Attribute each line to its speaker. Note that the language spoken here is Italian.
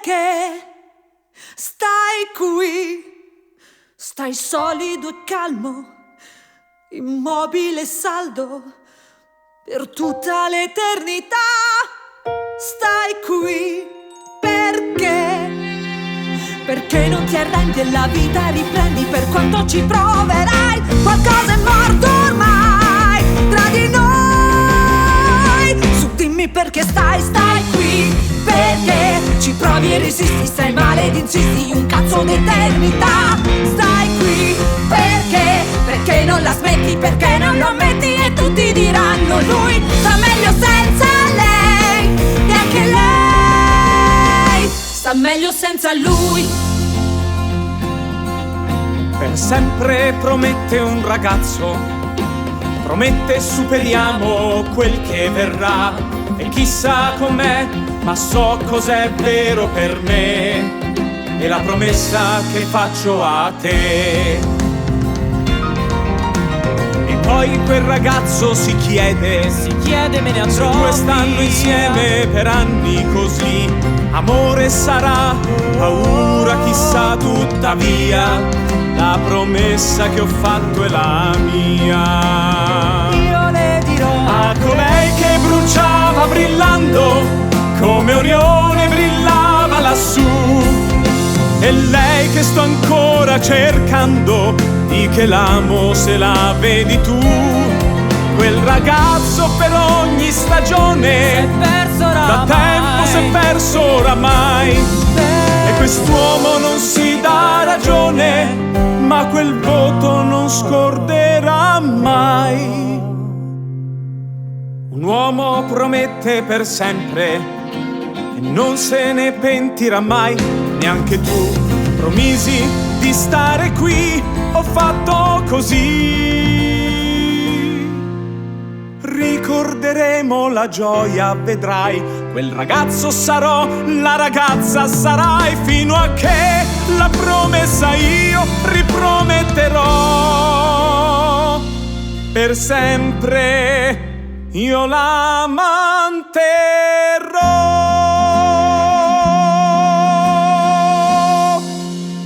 Speaker 1: perché stai qui, stai solido e calmo, immobile e saldo per tutta l'eternità. Stai qui perché non ti arrendi e la vita riprendi. Per quanto ci proverai, qualcosa è morto ormai tra di noi. Su dimmi perché stai qui, perché ci provi e resisti, stai male ed insisti, un cazzo d'eternità. Stai qui perché non la smetti, perché non lo ammetti e tutti diranno lui sta meglio senza lei, e anche lei sta meglio senza lui.
Speaker 2: Per sempre promette un ragazzo, promette superiamo quel che verrà. E chissà com'è, ma so cos'è vero per me, è la promessa che faccio a te. E poi quel ragazzo si chiede,
Speaker 3: me ne andrò
Speaker 2: se due stanno insieme per anni così, amore sarà, paura chissà, tuttavia la promessa che ho fatto è la mia.
Speaker 3: Io le dirò
Speaker 2: a colei che bruciava brillando come Orione brillava lassù, e lei che sto ancora cercando, di che l'amo se la vedi tu. Quel ragazzo per ogni stagione da tempo s'è perso oramai, e quest'uomo non si dà ragione, ma quel voto non scorderà mai. Un uomo promette per sempre e non se ne pentirà mai. Neanche tu promisi di stare qui, ho fatto così. Ricorderemo la gioia, vedrai, quel ragazzo sarò, la ragazza sarai, fino a che la promessa io riprometterò. Per sempre io l'amante